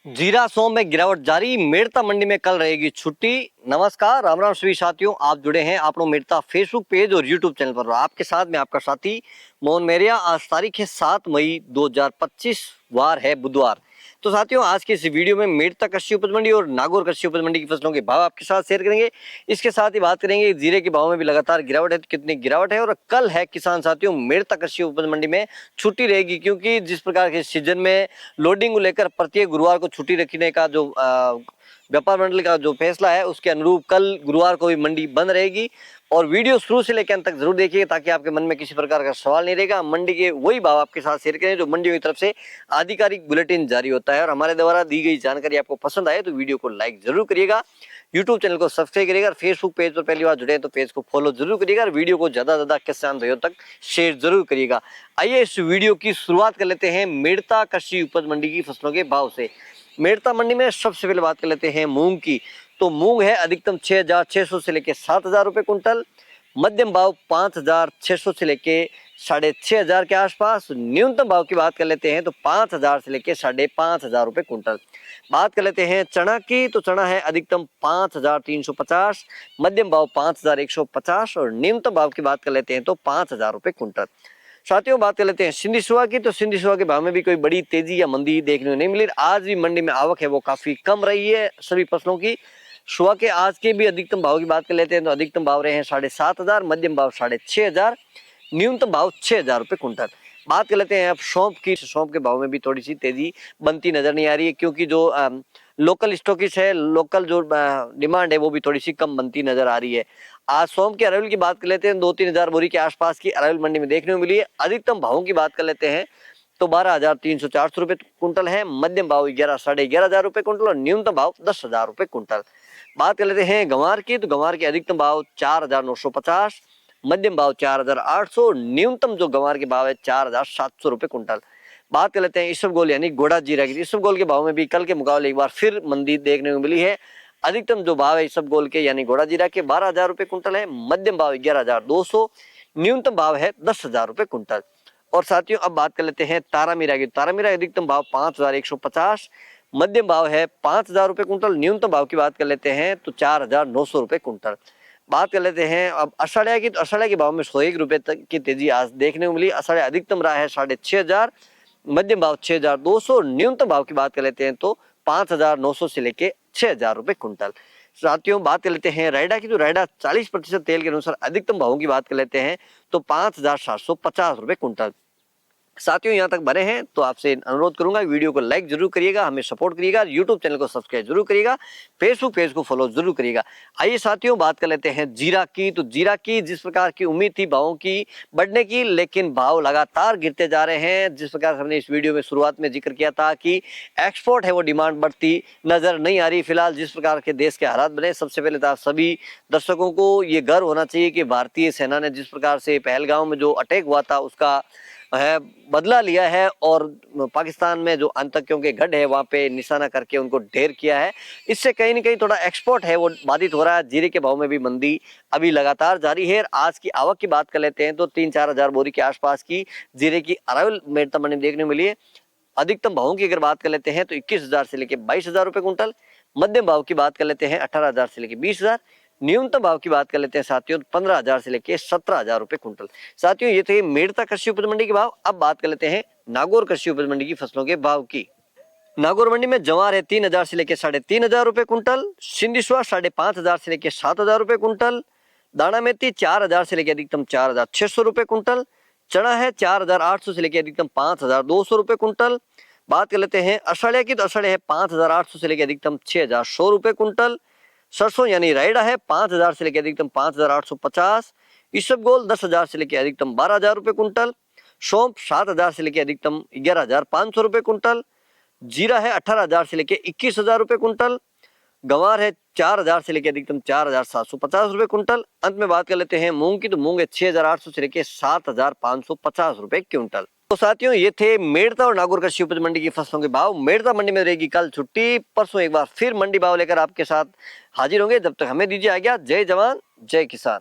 जीरा सोम में गिरावट जारी, मेड़ता मंडी में कल रहेगी छुट्टी। नमस्कार, राम राम सभी साथियों, आप जुड़े हैं आपनो मेड़ता फेसबुक पेज और यूट्यूब चैनल पर। आपके साथ में आपका साथी मोहन मेरिया। आज तारीख है 7 मई 2025, वार है बुधवार। तो साथियों, आज की इस वीडियो में मेड़ता कृषि उपज मंडी और नागौर कृषि उपज मंडी की फसलों के भाव आपके साथ शेयर करेंगे। इसके साथ ही बात करेंगे जीरे के भाव में भी लगातार गिरावट है, तो कितनी गिरावट है। और कल है किसान साथियों मेड़ता कृषि उपज मंडी में छुट्टी रहेगी, क्योंकि जिस प्रकार के सीजन में लोडिंग को लेकर प्रत्येक गुरुवार को छुट्टी रखने का जो व्यापार मंडल का जो फैसला है, उसके अनुरूप कल गुरुवार को भी मंडी बंद रहेगी। और वीडियो शुरू से लेकर अंत तक जरूर देखिए, ताकि आपके मन में किसी प्रकार का सवाल नहीं रहेगा। मंडी के वही भाव आपके साथ शेयर करें जो मंडियों की तरफ से आधिकारिक बुलेटिन जारी होता है। और हमारे द्वारा दी गई जानकारी आपको पसंद आए तो वीडियो को लाइक जरूर करिएगा, यूट्यूब चैनल को सब्सक्राइब करिएगा, फेसबुक पेज पर पहली बार जुड़े हैं तो पेज को फॉलो जरूर करिएगा, और वीडियो को ज्यादा से ज्यादा किसान भाइयों तक शेयर जरूर करिएगा। आइए इस वीडियो की शुरुआत कर लेते हैं मेड़ता कृषि उपज मंडी की फसलों के भाव से। मेड़ता मंडी में सबसे पहले बात कर लेते हैं मूंग की। तो मूंग है अधिकतम 6,600 से लेके 7,000 रुपए कुंटल, मध्यम भाव 5,600 से लेके 6,500 के आसपास। न्यूनतम भाव की बात कर लेते हैं तो 5,000 से लेके 5,500 रुपए कुंटल। बात कर लेते हैं चना की। तो चना है अधिकतम 5,350, मध्यम भाव 5,150 और न्यूनतम भाव की बात कर लेते हैं तो 5,000 रुपए कुंटल। साथियों, बात कर लेते हैं सिंधी सुहा की। तो सिंधी सुहा के भाव में भी कोई बड़ी तेजी या मंदी देखने को नहीं मिली। आज भी मंडी में आवक है वो काफी कम रही है सभी फसलों की। सुहा के आज के भी अधिकतम भाव की बात कर लेते हैं तो अधिकतम भाव रहे हैं 7,500, मध्यम भाव 6,500, न्यूनतम भाव 6,000 रुपए कुंटल। बात कर लेते हैं अब सौंफ की। सौंफ के भाव में भी थोड़ी सी तेजी बनती नजर नहीं आ रही है, क्योंकि जो लोकल स्टॉकिस्ट है, लोकल जो डिमांड है वो भी थोड़ी सी कम बनती नजर आ रही है। आज सौंफ के अरावल की बात कर लेते हैं, 2-3 हजार बोरी के आसपास की अरावल मंडी में देखने को मिली है। अधिकतम भावों की बात कर लेते हैं तो 12,300-400 रुपए कुंटल है, मध्यम भाव 11,500 रुपए कुंटल और न्यूनतम भाव 10,000 रुपए कुंटल। बात कर लेते हैं गंवार की। तो गंवार के अधिकतम भाव 4,950, मध्यम भाव 4,800, न्यूनतम जो गंवार के भाव है 4,700 रुपए कुंटल। बात कर लेते हैं इसबगोल यानी गोड़ा जीरा की। इसबगोल के भाव में भी कल के मुकाबले एक बार फिर मंदी देखने को मिली है। अधिकतम जो भाव है इसबगोल के यानी गोड़ा जीरा के 12,000 रुपए कुंटल है, मध्यम भाव 11,200, न्यूनतम भाव है 10,000 रुपए कुंटल। और साथियों, अब बात कर लेते हैं तारामीरा की। तारामीरा अधिकतम भाव 5,150, मध्यम भाव है 5,000 रुपए कुंटल, न्यूनतम भाव की बात कर लेते हैं तो 4,900 रुपए कुंटल। बात कर लेते हैं अब अषाढ़िया की। तो अषाढ़िया के भाव में 101 रुपए तक की तेजी आज देखने को मिली। अषाढ़िया अधिकतम रहा है 6,500, मध्यम भाव 6,200, न्यूनतम भाव की बात कर लेते हैं तो 5,900 से लेके 6,000 रुपए कुंटल। साथियों, बात कर लेते हैं रायडा की। तो रायडा 40% तेल के अनुसार अधिकतम भावों की बात कर लेते हैं तो 5,750 रुपए कुंटल। साथियों, यहाँ तक बने हैं तो आपसे अनुरोध करूंगा वीडियो को लाइक जरूर करिएगा, हमें सपोर्ट करिएगा, यूट्यूब चैनल को सब्सक्राइब जरूर करिएगा, फेसबुक पेज को फॉलो जरूर करिएगा। आइए साथियों, बात कर लेते हैं जीरा की। तो जीरा की जिस प्रकार की उम्मीद थी भावों की बढ़ने की, लेकिन भाव लगातार गिरते जा रहे हैं। जिस प्रकार हमने इस वीडियो में शुरुआत में जिक्र किया था कि एक्सपोर्ट है वो डिमांड बढ़ती नजर नहीं आ रही फिलहाल। जिस प्रकार के देश के हालात बने, सबसे पहले तो सभी दर्शकों को ये गर्व होना चाहिए कि भारतीय सेना ने जिस प्रकार से पहलगाम में जो अटैक हुआ था उसका है बदला लिया है, और पाकिस्तान में जो आतंकियों के गढ़ है वहां पे निशाना करके उनको ढेर किया है। इससे कहीं ना कहीं थोड़ा एक्सपोर्ट है वो बाधित हो रहा है। जीरे के भाव में भी मंदी अभी लगातार जारी है। आज की आवक की बात कर लेते हैं तो 3-4 हजार बोरी के आसपास की जीरे की अरावल मेड़ता मंडी में देखने को मिली है। अधिकतम भावों की अगर बात कर लेते हैं तो 21,000 से लेके 22,000 रुपए कुंटल, मध्यम भाव की बात कर लेते हैं 18,000 से लेके 20,000, न्यूनतम भाव की बात कर लेते हैं साथियों 15,000 से लेके 17,000 रुपए कुंटल। साथियों, ये थे मेड़ता कृषि उपज मंडी के भाव। अब बात कर लेते हैं नागौर कृषि उपज मंडी की फसलों के भाव की। नागौर मंडी में जवार है 3,000 से लेके 3,500 रुपए कुंटल, सिंधी सुहा 5,500 से लेके 7,000 रुपए कुंटल, दाना मेथी 4,000 से लेके अधिकतम 4,600 रुपए कुंटल, चना है 4,800 से लेके अधिकतम 5,200 रुपए कुंटल। बात कर लेते हैं अषाढ़िया की। तो अषाढ़िया है 5,800 से लेके अधिकतम 6,100 रुपए कुंटल। सरसों यानी रायडा है 5,000 से लेकर अधिकतम 5,850, इसबगोल 10,000 से लेकर अधिकतम 12,000 रुपए कुंटल, सौंफ 7,000 से लेकर अधिकतम 11,500 रुपए कुंटल, जीरा है 18,000 से लेकर 21,000 रुपए कुंटल, गंवार है 4,000 से लेकर अधिकतम 4,750 रुपए कुंटल। अंत में बात कर लेते हैं मूंग की। तो मूंग है 6,800 से लेकर 7,550 रुपए क्विंटल। तो साथियों, ये थे मेड़ता और नागौर कृषि उपज मंडी की फसलों के भाव। मेड़ता मंडी में रहेगी कल छुट्टी, परसों एक बार फिर मंडी भाव लेकर आपके साथ हाजिर होंगे। जब तक हमें दीजिए आज्ञा। जय जवान जय किसान।